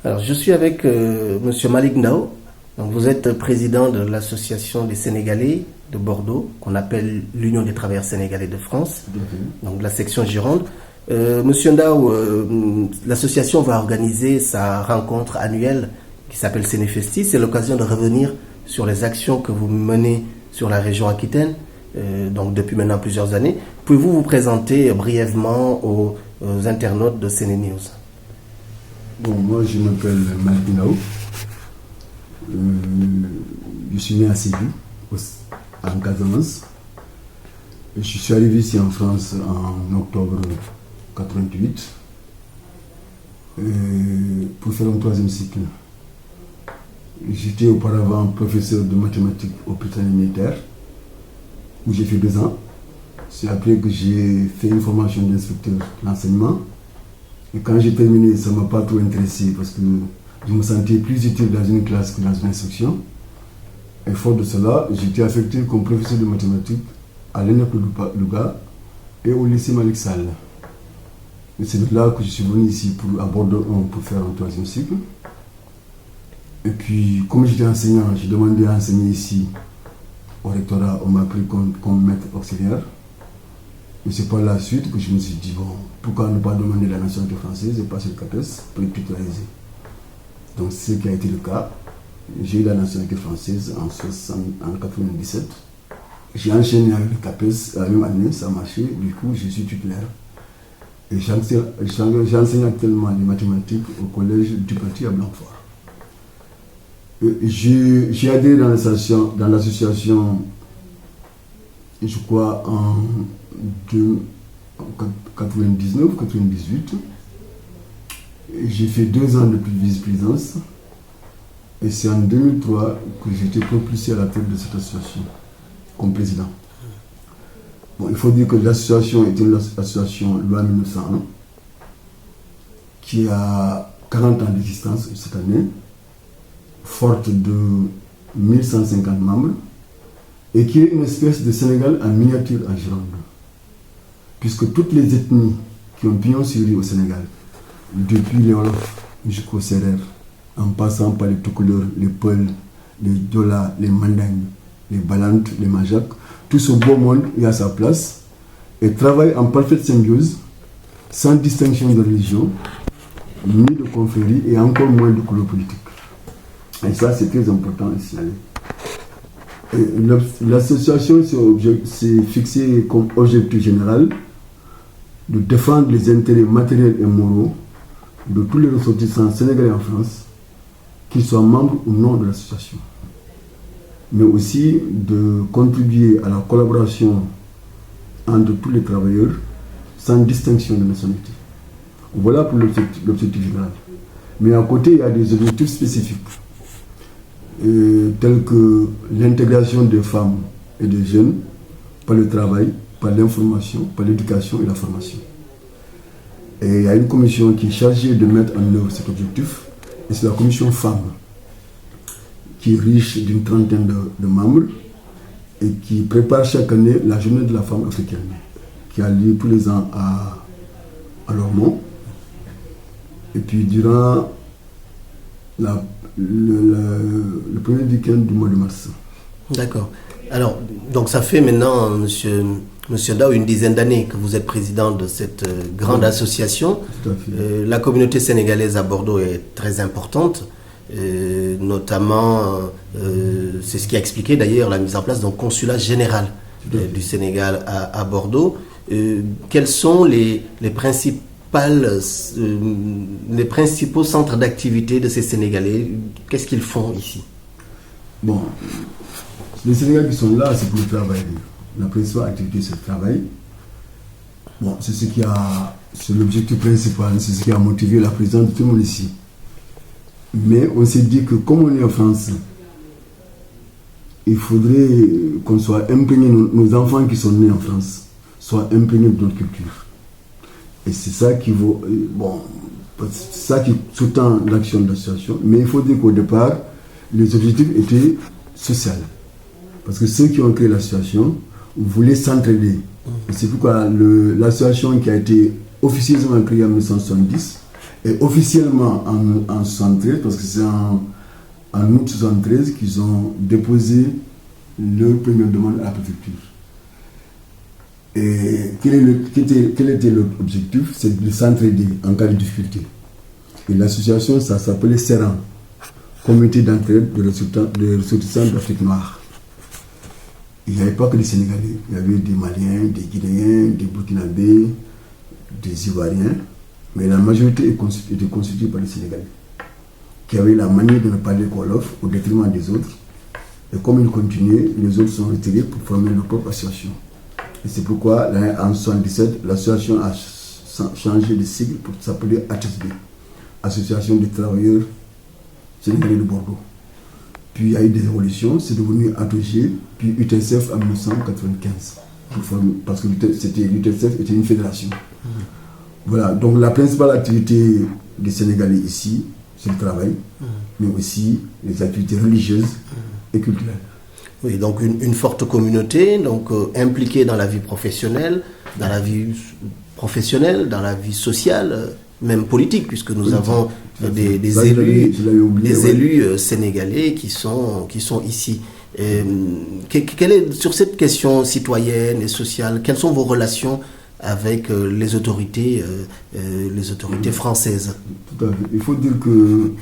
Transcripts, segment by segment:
Alors, je suis avec Monsieur Malick Ndao. Donc, vous êtes président de l'association des Sénégalais de Bordeaux, qu'on appelle l'Union des travailleurs sénégalais de France, donc la section Gironde. Monsieur Ndao, l'association va organiser sa rencontre annuelle qui s'appelle Sénéfesti. C'est l'occasion de revenir sur les actions que vous menez sur la région Aquitaine, donc depuis maintenant plusieurs années. Pouvez-vous vous présenter brièvement aux internautes de Séné News? Bon, moi je m'appelle Malick Ndao. Je suis né à Sédhiou, en Casamance. Je suis arrivé ici en France en octobre 88 pour faire un troisième cycle. J'étais auparavant professeur de mathématiques au Britannique militaire, où j'ai fait 2 ans. C'est après que j'ai fait une formation d'instructeur d'enseignement. Et quand j'ai terminé, ça ne m'a pas trop intéressé parce que je me sentais plus utile dans une classe que dans une instruction. Et fort de cela, j'ai été affecté comme professeur de mathématiques à l'ENEP de Louga et au lycée Malick Sall. Et c'est de là que je suis venu ici à Bordeaux pour faire un troisième cycle. Et puis, comme j'étais enseignant, j'ai demandé à enseigner ici au rectorat. On m'a pris comme maître auxiliaire. Et c'est par la suite que je me suis dit, bon, pourquoi ne pas demander la nationalité française et passer le CAPES pour être titularisé. Donc c'est ce qui a été le cas. J'ai eu la nationalité française en 1997. J'ai enchaîné avec le CAPES la même année, ça a marché, du coup je suis titulaire. Et j'enseigne actuellement les mathématiques au collège du Petit à Blanquefort. J'ai adhéré dans l'association, je crois, en 99-98. J'ai fait 2 ans de vice-présidence. Et c'est en 2003 que j'ai été propulsé à la tête de cette association comme président. Bon, il faut dire que l'association est une association loi 1901 qui a 40 ans d'existence cette année, forte de 1150 membres, et qui est une espèce de Sénégal en miniature en Gironde. Puisque toutes les ethnies qui ont pignon sur rue au Sénégal, depuis les Wolof jusqu'aux Sérères, en passant par les Toucouleurs, les Peuls, les Diola, les Mandingues, les Balantes, les Majak, tout ce beau monde est à sa place et travaille en parfaite symbiose, sans distinction de religion, ni de confrérie et encore moins de couleur politique. Et ça, c'est très important ici. L'association s'est fixée comme objectif général de défendre les intérêts matériels et moraux de tous les ressortissants sénégalais en France, qu'ils soient membres ou non de l'association, mais aussi de contribuer à la collaboration entre tous les travailleurs sans distinction de nationalité. Voilà pour l'objectif général. Mais à côté, il y a des objectifs spécifiques, tels que l'intégration des femmes et des jeunes par le travail, par l'information, par l'éducation et la formation. Et il y a une commission qui est chargée de mettre en œuvre cet objectif, et c'est la commission femmes, qui est riche d'une trentaine de membres et qui prépare chaque année la journée de la femme africaine, qui a lieu tous les ans à Lormont. Et puis durant le premier week-end du mois de mars. D'accord. Alors, donc ça fait maintenant, Monsieur Ndao, une dizaine d'années que vous êtes président de cette grande association. Tout à fait. La communauté sénégalaise à Bordeaux est très importante, notamment, c'est ce qui a expliqué d'ailleurs la mise en place d'un consulat général du Sénégal à Bordeaux. Quels sont les principaux centres d'activité de ces Sénégalais? Qu'est-ce qu'ils font ici? Bon, les Sénégalais qui sont là, c'est pour le travail. La principale activité, c'est le travail. Bon, c'est l'objectif principal, c'est ce qui a motivé la présence de tout le monde ici. Mais on s'est dit que comme on est en France, il faudrait qu'on soit imprégné, nos enfants qui sont nés en France, soient imprégnés de notre culture. Et c'est ça qui vaut, bon, c'est ça qui sous-tend l'action de l'association. Mais il faut dire qu'au départ, les objectifs étaient sociaux. Parce que ceux qui ont créé l'association voulaient s'entraider. Et c'est pourquoi l'association qui a été officieusement créée en 1970 Et officiellement en 73, parce que c'est en août 73 qu'ils ont déposé leur première demande à la préfecture. Et quel était leur objectif? C'est de s'entraider en cas de difficulté. Et l'association, ça s'appelait CERAN, Comité d'entraide de ressortissants d'Afrique noire. Il n'y avait pas que des Sénégalais, il y avait des Maliens, des Guinéens, des Burkinabés, des Ivoiriens, mais la majorité était constituée par des Sénégalais, qui avaient la manière de ne parler qu'au Wolof au détriment des autres. Et comme ils continuaient, les autres sont retirés pour former leur propre association. Et c'est pourquoi, en 1977, l'association a changé de sigle pour s'appeler HSB, Association des travailleurs sénégalais de Bordeaux. Puis il y a eu des évolutions, c'est devenu ATG, puis UTSF en 1995. Parce que l'UTSF était une fédération. Voilà, donc la principale activité des Sénégalais ici, c'est le travail, mais aussi les activités religieuses et culturelles. Oui, donc une forte communauté, donc impliquée dans la vie professionnelle, dans la vie sociale, même politique, puisque nous avons des élus sénégalais qui sont ici. Sur cette question citoyenne et sociale, quelles sont vos relations avec les autorités françaises? Tout à fait. Il faut dire que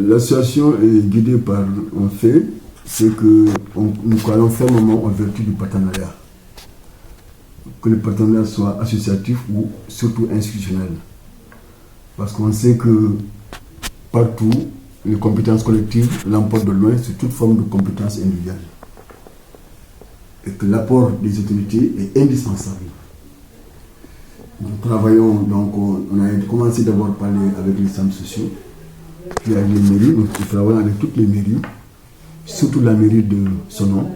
l'association est guidée par un fait, c'est que nous croyons fermement en vertu du partenariat. Que le partenariat soit associatif ou surtout institutionnel. Parce qu'on sait que partout, les compétences collectives l'emportent de loin sur toute forme de compétences individuelles. Et que l'apport des autorités est indispensable. Nous travaillons, donc on a commencé d'abord par parler avec les centres sociaux, puis avec les mairies, nous travaillons avec toutes les mairies, surtout la mairie de Sonon,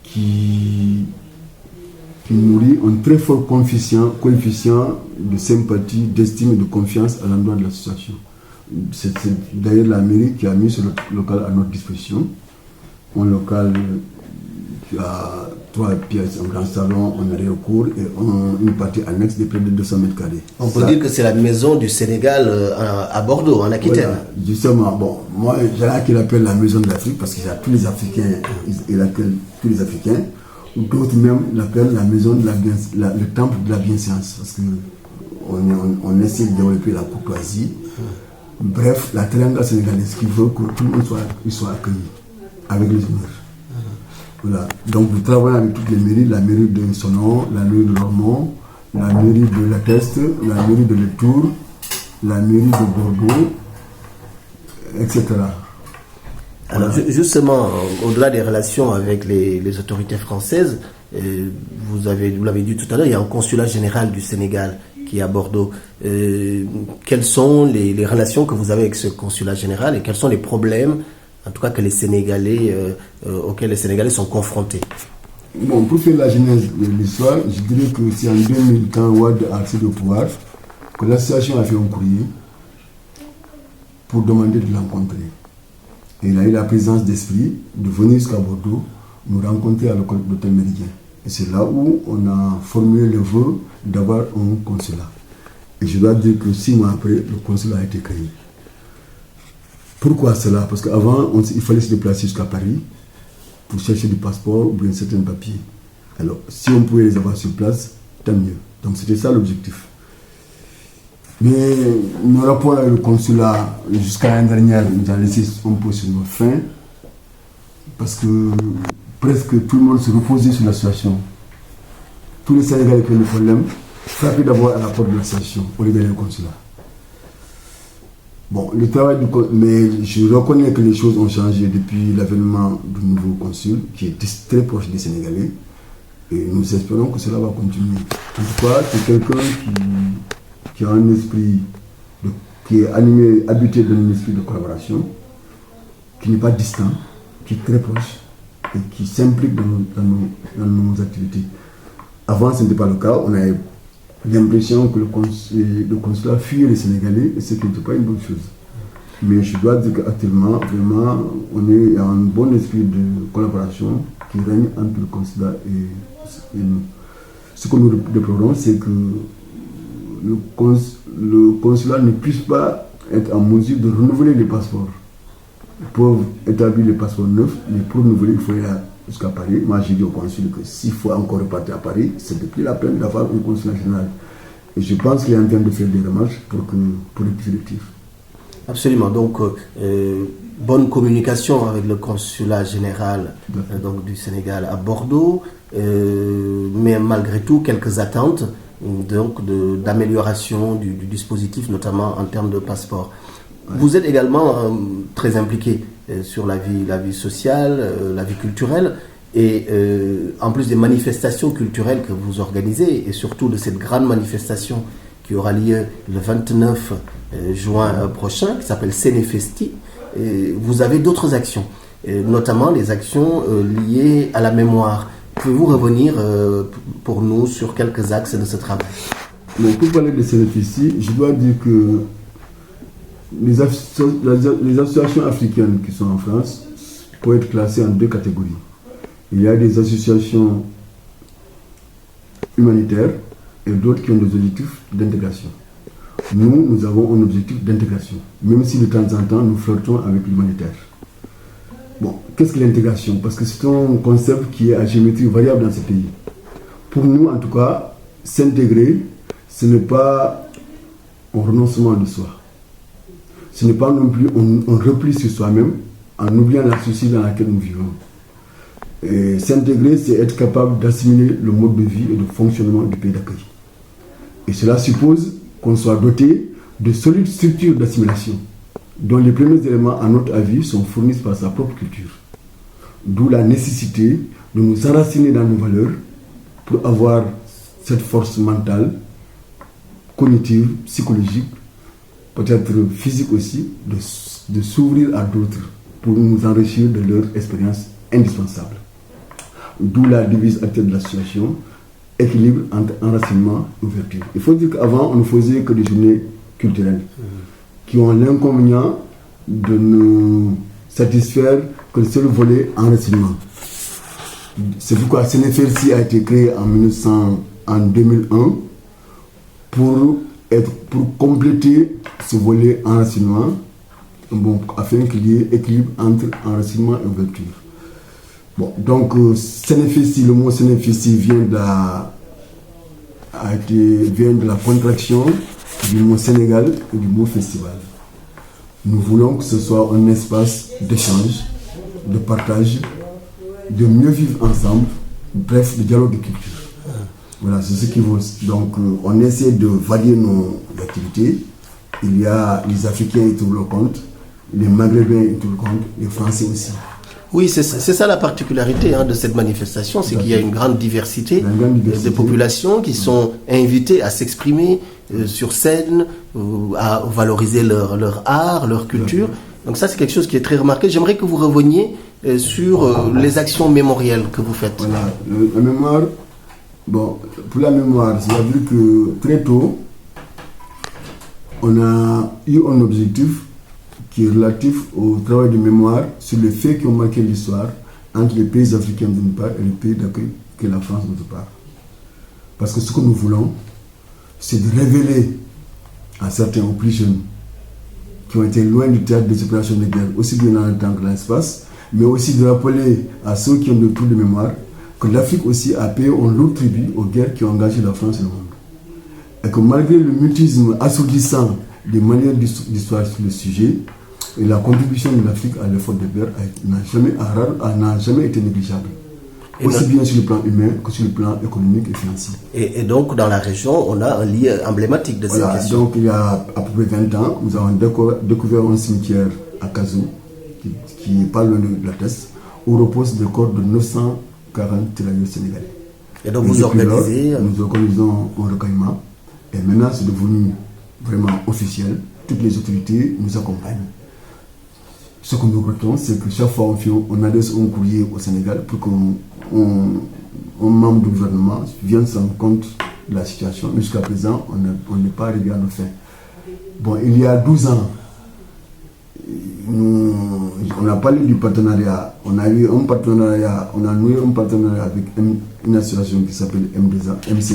qui nourrit un très fort coefficient de sympathie, d'estime et de confiance à l'endroit de l'association. C'est d'ailleurs la mairie qui a mis ce local à notre disposition. Un local qui a 3 pièces, un grand salon, un arrière-cour et une partie annexe de près de 200 mètres carrés. On peut dire que c'est la maison du Sénégal à Bordeaux, en Aquitaine. Voilà, justement, bon, moi, j'ai qui l'appelle la maison de l'Afrique parce qu'il y a tous les Africains, il accueille tous les Africains. D'autres même l'appellent la maison de le temple de la bienséance, parce qu'on essaie de développer la courtoisie. Bref, la triangle sénégalaise qui veut que tout le monde soit accueilli avec les honneurs. Voilà. Donc nous travaillons avec toutes les mairies, la mairie de Sonon, la mairie de Lormont, la mairie de La Teste, la mairie de Le Tour, la mairie de Bordeaux, etc. Alors justement, au-delà des relations avec les autorités françaises, vous l'avez dit tout à l'heure, il y a un consulat général du Sénégal qui est à Bordeaux. Quelles sont les relations que vous avez avec ce consulat général et quels sont les problèmes, en tout cas auxquels les Sénégalais sont confrontés? Bon, pour faire la genèse de l'histoire, je dirais que c'est en 2000, quand Wade a accédé au pouvoir, que l'association a fait un courrier pour demander de l'rencontrer. Et il a eu la présence d'esprit de venir jusqu'à Bordeaux, nous rencontrer à l'hôtel Méridien. Et c'est là où on a formulé le vœu d'avoir un consulat. Et je dois dire que 6 mois après, le consulat a été créé. Pourquoi cela? Parce qu'avant, il fallait se déplacer jusqu'à Paris pour chercher du passeport ou bien certains papiers. Alors, si on pouvait les avoir sur place, tant mieux. Donc c'était ça l'objectif. Mais nos rapports avec le consulat, jusqu'à l'année dernière, nous a laissé un peu sur nos fins, parce que presque tout le monde se reposait sur l'association. Tous les Sénégalais qui ont des problèmes frappaient d'abord à la porte de l'association au lieu d'aller au consulat. Bon, le travail mais je reconnais que les choses ont changé depuis l'avènement du nouveau consul, qui est très proche des Sénégalais, et nous espérons que cela va continuer. En tout cas, c'est quelqu'un qui a un esprit, qui est habité d'un esprit de collaboration, qui n'est pas distant, qui est très proche et qui s'implique dans nos activités. Avant, ce n'était pas le cas. On avait l'impression que le consulat fuyait les Sénégalais et ce qui n'était pas une bonne chose. Mais je dois dire qu'actuellement, vraiment, il y a un bon esprit de collaboration qui règne entre le consulat et nous. Ce que nous déplorons, c'est que le consulat ne puisse pas être en mesure de renouveler les passeports. Ils peuvent établir les passeports neufs, mais pour renouveler, il faut aller jusqu'à Paris. Moi, j'ai dit au consul que s'il faut encore repartir à Paris, c'est de plus la peine d'avoir un consulat général. Et je pense qu'il est en train de faire des démarches pour le dispositif. Absolument. Donc, bonne communication avec le consulat général donc, du Sénégal à Bordeaux, mais malgré tout, quelques attentes donc, d'amélioration du dispositif, notamment en termes de passeport. Ouais. Vous êtes également très impliqué sur la vie sociale, la vie culturelle, et en plus des manifestations culturelles que vous organisez, et surtout de cette grande manifestation qui aura lieu le 29 juin prochain, qui s'appelle Sénéfesti, vous avez d'autres actions, notamment les actions liées à la mémoire. Pouvez-vous revenir pour nous sur quelques axes de ce travail? Donc, pour parler de Sénéfesti, je dois dire que les associations africaines qui sont en France peuvent être classées en deux catégories. Il y a des associations humanitaires et d'autres qui ont des objectifs d'intégration. Nous avons un objectif d'intégration, même si de temps en temps nous flirtons avec l'humanitaire. Bon, qu'est-ce que l'intégration? Parce que c'est un concept qui est à géométrie variable dans ce pays. Pour nous, en tout cas, s'intégrer, ce n'est pas un renoncement de soi. Ce n'est pas non plus un repli sur soi-même en oubliant la société dans laquelle nous vivons. Et s'intégrer, c'est être capable d'assimiler le mode de vie et de fonctionnement du pays d'accueil. Et cela suppose qu'on soit doté de solides structures d'assimilation, dont les premiers éléments, à notre avis, sont fournis par sa propre culture. D'où la nécessité de nous enraciner dans nos valeurs pour avoir cette force mentale, cognitive, psychologique, peut-être physique aussi, de s'ouvrir à d'autres pour nous enrichir de leur expérience indispensable. D'où la devise actuelle de l'association, équilibre entre enracinement et ouverture. Il faut dire qu'avant, on ne faisait que des journées culturelles qui ont l'inconvénient de ne satisfaire que le seul volet enracinement. C'est pourquoi Sénéfesti a été créé en 2001 pour compléter ce volet enracinement, afin qu'il y ait équilibre entre enracinement et ouverture. Bon, donc Sénéfesti, le mot Sénéfesti vient de la contraction du mot Sénégal et du mot festival. Nous voulons que ce soit un espace d'échange, de partage, de mieux vivre ensemble, bref, de dialogue de culture. Voilà, c'est ce qui vaut. Donc, on essaie de varier nos activités. Il y a les Africains, ils trouvent le compte, les Maghrébins, ils trouvent le compte, les Français aussi. Oui, c'est ça la particularité de cette manifestation, c'est qu'il y a une grande diversité de populations qui sont invitées à s'exprimer sur scène, à valoriser leur art, leur culture. Donc ça, c'est quelque chose qui est très remarqué. J'aimerais que vous reveniez sur les actions mémorielles que vous faites. Voilà, la mémoire, bon, pour la mémoire, c'est-à-dire que très tôt, on a eu un objectif qui est relatif au travail de mémoire sur les faits qui ont marqué l'histoire entre les pays africains d'une part et les pays d'accueil que la France d'autre part. Parce que ce que nous voulons, c'est de révéler à certains, aux plus jeunes, qui ont été loin du théâtre des opérations de guerre, aussi bien dans le temps que dans l'espace, mais aussi de rappeler à ceux qui ont de trous de mémoire que l'Afrique aussi a payé un lourd tribut aux guerres qui ont engagé la France et le monde. Et que malgré le mutisme assourdissant des manières d'histoire sur le sujet, et la contribution de l'Afrique à l'effort de guerre n'a jamais été négligeable. Aussi bien sur le plan humain que sur le plan économique et financier. Et donc, dans la région, on a un lieu emblématique de cette question. Donc, il y a à peu près 20 ans, nous avons découvert un cimetière à Kazou, qui est pas loin de la Teste, où reposent des corps de 940 tirailleurs sénégalais. Et donc, vous organisez... Nous organisons un recueillement. Et maintenant, c'est devenu vraiment officiel. Toutes les autorités nous accompagnent. Ce que nous regrettons, c'est que chaque fois on adresse un courrier au Sénégal pour qu'un membre du gouvernement vienne se rendre compte de la situation. Mais jusqu'à présent, on n'est pas arrivé à nos fins. Bon, il y a 12 ans, on a parlé du partenariat. On a noué un partenariat avec une association qui s'appelle MC.